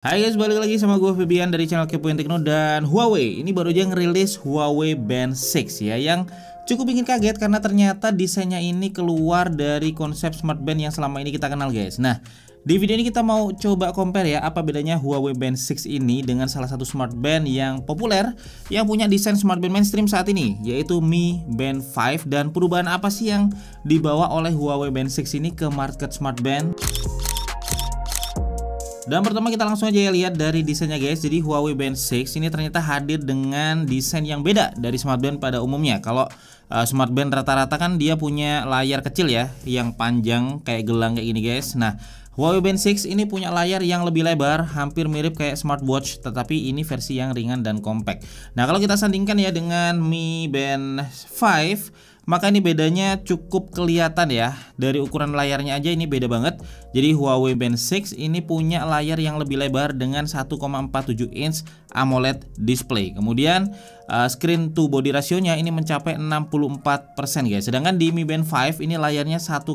Hai guys, balik lagi sama gue Febian dari channel Kepoin Tekno. Dan Huawei ini baru aja ngerilis Huawei Band 6 ya, yang cukup bikin kaget karena ternyata desainnya ini keluar dari konsep smart band yang selama ini kita kenal guys. Nah, di video ini kita mau coba compare ya, apa bedanya Huawei Band 6 ini dengan salah satu smart band yang populer yang punya desain smart band mainstream saat ini, yaitu Mi Band 5. Dan perubahan apa sih yang dibawa oleh Huawei Band 6 ini ke market smart band? Dan pertama kita langsung aja ya lihat dari desainnya guys. Jadi Huawei Band 6 ini ternyata hadir dengan desain yang beda dari smart band pada umumnya. Kalau smart band rata-rata kan dia punya layar kecil ya, yang panjang kayak gelang kayak gini guys. Nah, Huawei Band 6 ini punya layar yang lebih lebar, hampir mirip kayak smartwatch, tetapi ini versi yang ringan dan compact. Nah, kalau kita sandingkan ya dengan Mi Band 5, maka ini bedanya cukup kelihatan ya. Dari ukuran layarnya aja ini beda banget. Jadi Huawei Band 6 ini punya layar yang lebih lebar dengan 1,47 inch AMOLED display. Kemudian screen to body rasionya ini mencapai 64% guys. Sedangkan di Mi Band 5 ini layarnya 1,1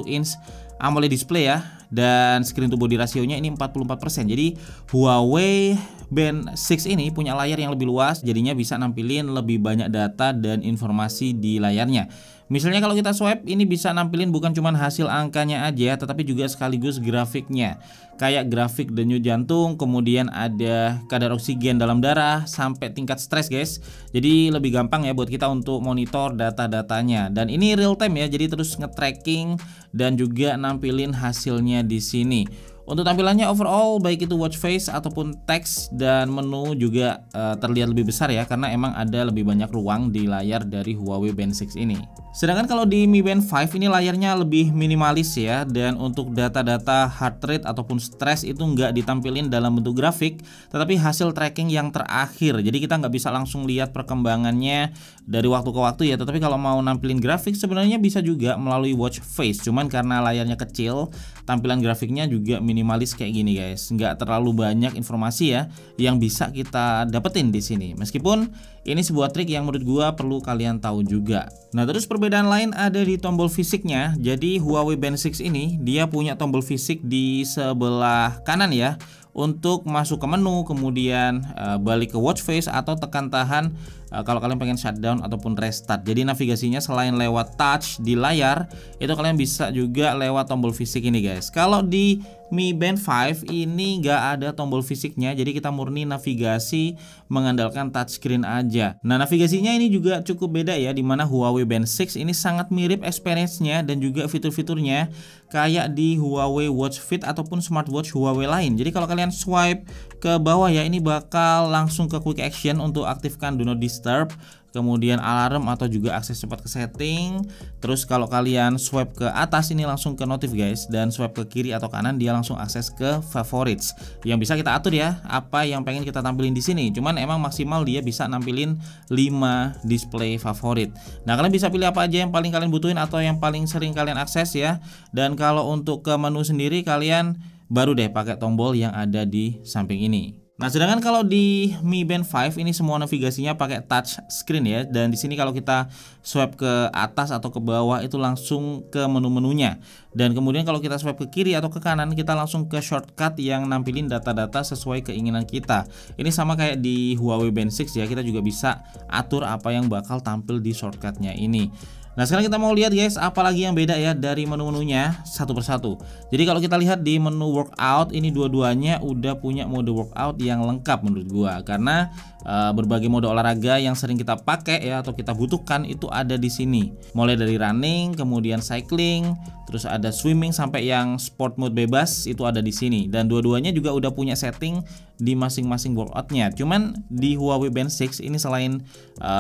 inch AMOLED display ya, dan screen to body rasionya ini 44%. Jadi Huawei Band 6 ini punya layar yang lebih luas, jadinya bisa nampilin lebih banyak data dan informasi di layarnya. Misalnya kalau kita swipe, ini bisa nampilin bukan cuma hasil angkanya aja, tetapi juga sekaligus grafiknya. Kayak grafik denyut jantung, kemudian ada kadar oksigen dalam darah, sampai tingkat stres guys. Jadi lebih gampang ya buat kita untuk monitor data-datanya. Dan ini real time ya, jadi terus nge-tracking dan juga nampilin hasilnya di sini. Untuk tampilannya overall, baik itu watch face ataupun teks dan menu juga terlihat lebih besar ya, karena emang ada lebih banyak ruang di layar dari Huawei Band 6 ini. Sedangkan kalau di Mi Band 5 ini layarnya lebih minimalis ya, dan untuk data-data heart rate ataupun stres itu nggak ditampilin dalam bentuk grafik, tetapi hasil tracking yang terakhir. Jadi kita nggak bisa langsung lihat perkembangannya dari waktu ke waktu ya, tetapi kalau mau nampilin grafik sebenarnya bisa juga melalui watch face. Cuman karena layarnya kecil, tampilan grafiknya juga minimalis kayak gini guys. Nggak terlalu banyak informasi ya yang bisa kita dapetin di sini. Meskipun ini sebuah trik yang menurut gua perlu kalian tahu juga. Nah, terus perbedaan lain ada di tombol fisiknya. Jadi Huawei Band 6 ini dia punya tombol fisik di sebelah kanan ya, untuk masuk ke menu, kemudian balik ke watch face atau tekan tahan kalau kalian pengen shutdown ataupun restart. Jadi navigasinya selain lewat touch di layar, itu kalian bisa juga lewat tombol fisik ini guys. Kalau di Mi Band 5 ini nggak ada tombol fisiknya, jadi kita murni navigasi mengandalkan touchscreen aja. Nah, navigasinya ini juga cukup beda ya, dimana Huawei Band 6 ini sangat mirip experience-nya dan juga fitur-fiturnya kayak di Huawei Watch Fit ataupun smartwatch Huawei lain. Jadi kalau kalian swipe ke bawah ya, ini bakal langsung ke quick action untuk aktifkan do not disturb, kemudian alarm atau juga akses cepat ke setting. Terus kalau kalian swipe ke atas ini langsung ke notif guys, dan swipe ke kiri atau kanan dia langsung akses ke favorites, yang bisa kita atur ya apa yang pengen kita tampilin di sini. Cuman emang maksimal dia bisa nampilin 5 display favorit. Nah, kalian bisa pilih apa aja yang paling kalian butuhin atau yang paling sering kalian akses ya. Dan kalau untuk ke menu sendiri, kalian baru deh pakai tombol yang ada di samping ini. Nah, sedangkan kalau di Mi Band 5 ini semua navigasinya pakai touch screen ya, dan di sini kalau kita swipe ke atas atau ke bawah itu langsung ke menu-menunya. Dan kemudian kalau kita swipe ke kiri atau ke kanan, kita langsung ke shortcut yang nampilin data-data sesuai keinginan kita. Ini sama kayak di Huawei Band 6 ya, kita juga bisa atur apa yang bakal tampil di shortcutnya ini. Nah, sekarang kita mau lihat guys, apalagi yang beda ya dari menu-menunya satu persatu. Jadi kalau kita lihat di menu workout, ini dua-duanya udah punya mode workout yang lengkap menurut gua, karena berbagai mode olahraga yang sering kita pakai ya atau kita butuhkan itu ada di sini. Mulai dari running, kemudian cycling, terus ada swimming sampai yang sport mode bebas itu ada di sini. Dan dua-duanya juga udah punya setting di masing-masing workoutnya. Cuman di Huawei Band 6 ini selain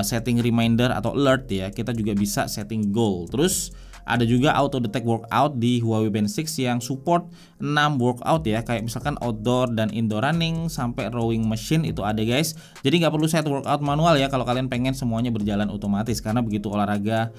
setting reminder atau alert ya, kita juga bisa setting goal. Terus ada juga auto detect workout di Huawei Band 6 yang support 6 workout ya, kayak misalkan outdoor dan indoor running sampai rowing machine itu ada guys. Jadi nggak perlu set workout manual ya kalau kalian pengen semuanya berjalan otomatis, karena begitu olahraga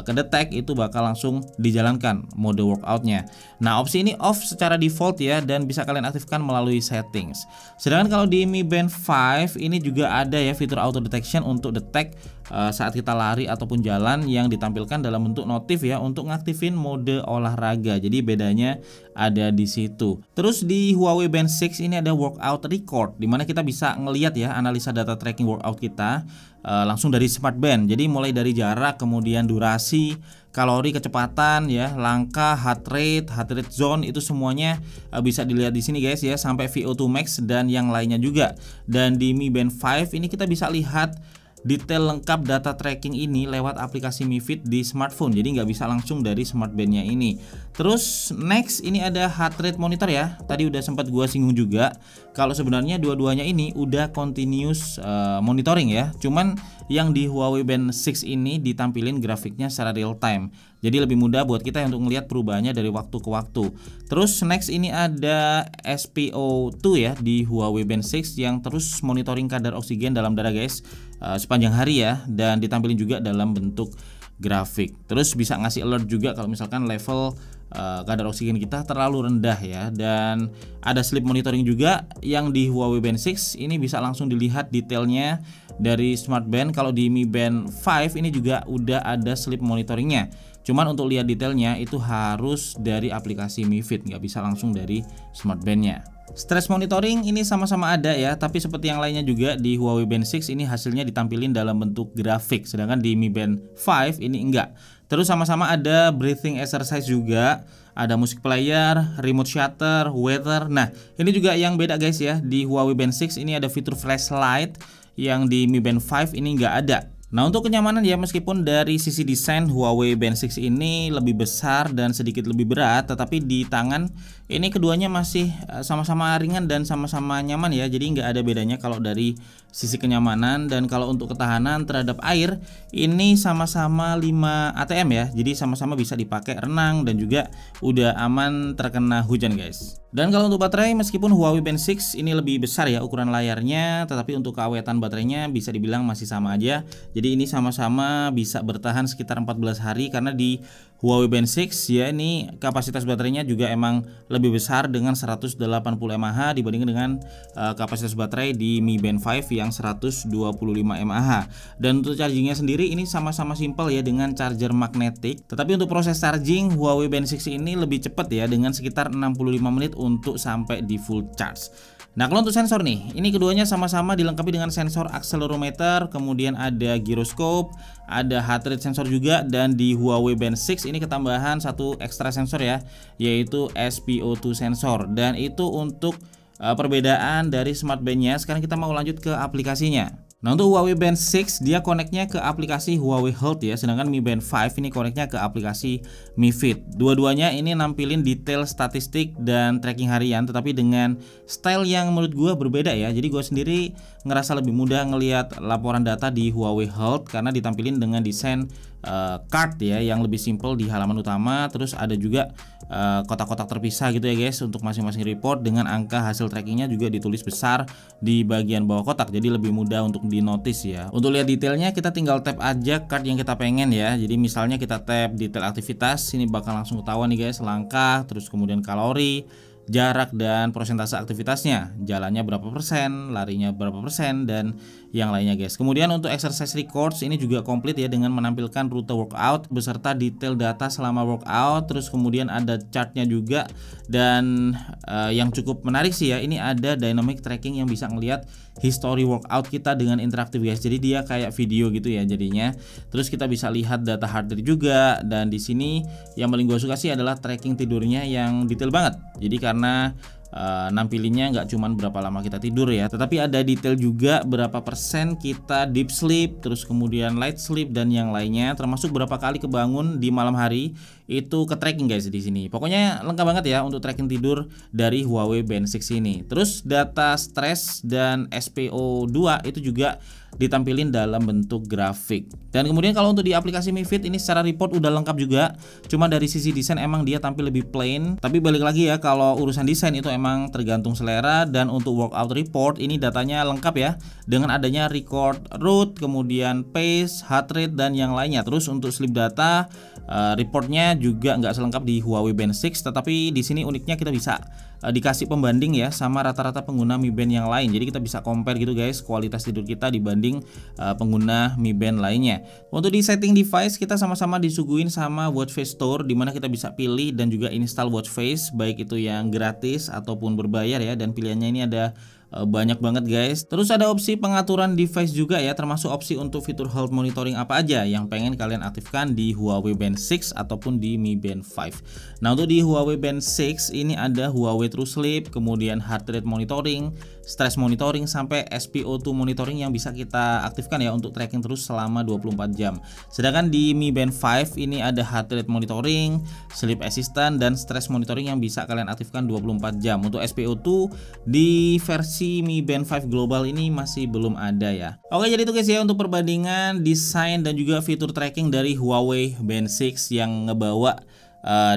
kedetek itu bakal langsung dijalankan mode workoutnya. Nah, opsi ini off secara default ya, dan bisa kalian aktifkan melalui settings. Sedangkan kalau di Mi Band 5 ini juga ada ya fitur auto detection untuk detect saat kita lari ataupun jalan yang ditampilkan dalam bentuk notif ya untuk ngaktifin mode olahraga. Jadi bedanya ada di situ. Terus di Huawei Band 6 ini ada workout record, dimana kita bisa ngelihat ya analisa data tracking workout kita langsung dari smart band. Jadi mulai dari jarak, kemudian durasi, kalori, kecepatan ya, langkah, heart rate zone, itu semuanya bisa dilihat di sini guys ya, sampai VO2 max dan yang lainnya juga. Dan di Mi Band 5 ini kita bisa lihat detail lengkap data tracking ini lewat aplikasi Mi Fit di smartphone, jadi nggak bisa langsung dari smart bandnya ini. Terus next ini ada heart rate monitor ya, tadi udah sempat gua singgung juga kalau sebenarnya dua-duanya ini udah continuous monitoring ya, cuman yang di Huawei Band 6 ini ditampilin grafiknya secara real time, jadi lebih mudah buat kita untuk melihat perubahannya dari waktu ke waktu. Terus next ini ada SpO2 ya di Huawei Band 6 yang terus monitoring kadar oksigen dalam darah guys sepanjang hari ya, dan ditampilin juga dalam bentuk grafik. Terus bisa ngasih alert juga kalau misalkan level kadar oksigen kita terlalu rendah ya. Dan ada sleep monitoring juga yang di Huawei Band 6 ini bisa langsung dilihat detailnya dari smart band. Kalau di Mi Band 5 ini juga udah ada sleep monitoringnya, cuman untuk lihat detailnya itu harus dari aplikasi Mi Fit, nggak bisa langsung dari smart bandnya. Stress monitoring ini sama-sama ada ya, tapi seperti yang lainnya juga di Huawei Band 6 ini hasilnya ditampilin dalam bentuk grafik, sedangkan di Mi Band 5 ini enggak. Terus sama-sama ada breathing exercise juga, ada music player, remote shutter, weather. Nah, ini juga yang beda guys ya, di Huawei Band 6 ini ada fitur flashlight yang di Mi Band 5 ini enggak ada. Nah, untuk kenyamanan ya, meskipun dari sisi desain Huawei Band 6 ini lebih besar dan sedikit lebih berat, tetapi di tangan ini keduanya masih sama-sama ringan dan sama-sama nyaman ya. Jadi nggak ada bedanya kalau dari sisi kenyamanan. Dan kalau untuk ketahanan terhadap air ini sama-sama 5 ATM ya, jadi sama-sama bisa dipakai renang dan juga udah aman terkena hujan guys. Dan kalau untuk baterai, meskipun Huawei Band 6 ini lebih besar ya ukuran layarnya, tetapi untuk keawetan baterainya bisa dibilang masih sama aja. Jadi ini sama-sama bisa bertahan sekitar 14 hari, karena di Huawei Band 6 ya ini kapasitas baterainya juga emang lebih besar dengan 180 mAh dibandingkan dengan kapasitas baterai di Mi Band 5 yang 125 mAh. Dan untuk chargingnya sendiri ini sama-sama simpel ya dengan charger magnetik, tetapi untuk proses charging Huawei Band 6 ini lebih cepat ya dengan sekitar 65 menit untuk sampai di full charge. Nah, kalau untuk sensor nih, ini keduanya sama-sama dilengkapi dengan sensor accelerometer, kemudian ada gyroscope, ada heart rate sensor juga, dan di Huawei Band 6 ini ketambahan satu ekstra sensor ya, yaitu SpO2 sensor. Dan itu untuk perbedaan dari smart bandnya. Sekarang kita mau lanjut ke aplikasinya. Nah, untuk Huawei Band 6 dia koneknya ke aplikasi Huawei Health ya, sedangkan Mi Band 5 ini koneknya ke aplikasi Mi Fit. Dua-duanya ini nampilin detail statistik dan tracking harian, tetapi dengan style yang menurut gua berbeda ya. Jadi gua sendiri ngerasa lebih mudah ngelihat laporan data di Huawei Health karena ditampilin dengan desain card ya yang lebih simple di halaman utama. Terus ada juga kotak-kotak terpisah gitu ya guys untuk masing-masing report, dengan angka hasil trackingnya juga ditulis besar di bagian bawah kotak, jadi lebih mudah untuk di notice ya. Untuk lihat detailnya kita tinggal tap aja card yang kita pengen ya. Jadi misalnya kita tap detail aktivitas, ini bakal langsung ketahuan nih guys, langkah, terus kemudian kalori, jarak, dan persentase aktivitasnya, jalannya berapa persen, larinya berapa persen, dan yang lainnya guys. Kemudian untuk exercise records ini juga komplit ya dengan menampilkan rute workout beserta detail data selama workout. Terus kemudian ada chartnya juga, dan yang cukup menarik sih ya, ini ada dynamic tracking yang bisa ngelihat history workout kita dengan interaktif guys. Jadi dia kayak video gitu ya jadinya. Terus kita bisa lihat data heart rate juga, dan di sini yang paling gue suka sih adalah tracking tidurnya yang detail banget. Jadi karena nampilinnya nggak cuman berapa lama kita tidur ya, tetapi ada detail juga berapa persen kita deep sleep, terus kemudian light sleep, dan yang lainnya, termasuk berapa kali kebangun di malam hari itu ke tracking guys di sini. Pokoknya lengkap banget ya untuk tracking tidur dari Huawei Band 6 ini. Terus data stres dan SpO2 itu juga ditampilin dalam bentuk grafik. Dan kemudian kalau untuk di aplikasi Mi Fit ini secara report udah lengkap juga. Cuma dari sisi desain emang dia tampil lebih plain. Tapi balik lagi ya, kalau urusan desain itu emang tergantung selera. Dan untuk workout report ini datanya lengkap ya, dengan adanya record route, kemudian pace, heart rate, dan yang lainnya. Terus untuk sleep data reportnya juga nggak selengkap di Huawei Band 6, tetapi di sini uniknya kita bisa dikasih pembanding ya sama rata-rata pengguna Mi Band yang lain. Jadi kita bisa compare gitu guys kualitas tidur kita dibanding pengguna Mi Band lainnya. Untuk di setting device kita sama-sama disuguhin sama Watch Face Store, dimana kita bisa pilih dan juga install Watch Face baik itu yang gratis ataupun berbayar ya, dan pilihannya ini ada banyak banget guys. Terus ada opsi pengaturan device juga ya, termasuk opsi untuk fitur health monitoring apa aja yang pengen kalian aktifkan di Huawei Band 6 ataupun di Mi Band 5. Nah, untuk di Huawei Band 6 ini ada Huawei True Sleep, kemudian heart rate monitoring, stress monitoring, sampai SpO2 monitoring yang bisa kita aktifkan ya untuk tracking terus selama 24 jam. Sedangkan di Mi Band 5 ini ada heart rate monitoring, sleep assistant, dan stress monitoring yang bisa kalian aktifkan 24 jam. Untuk SpO2 di versi Mi Band 5 Global ini masih belum ada ya. Oke, jadi itu guys ya untuk perbandingan desain dan juga fitur tracking dari Huawei Band 6 yang ngebawa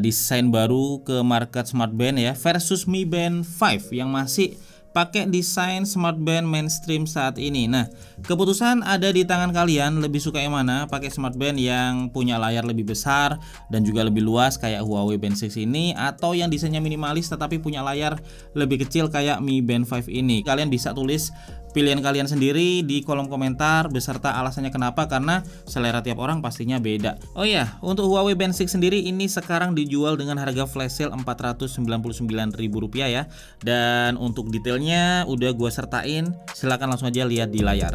desain baru ke market smart band ya, versus Mi Band 5 yang masih pakai desain smart band mainstream saat ini. Nah, keputusan ada di tangan kalian, lebih suka yang mana, pakai smart band yang punya layar lebih besar dan juga lebih luas kayak Huawei Band 6 ini, atau yang desainnya minimalis tetapi punya layar lebih kecil kayak Mi Band 5 ini. Kalian bisa tulis pilihan kalian sendiri di kolom komentar beserta alasannya kenapa, karena selera tiap orang pastinya beda. Oh ya, untuk Huawei Band 6 sendiri ini sekarang dijual dengan harga flash sale Rp499.000 ya. Dan untuk detailnya udah gua sertain, silahkan langsung aja lihat di layar.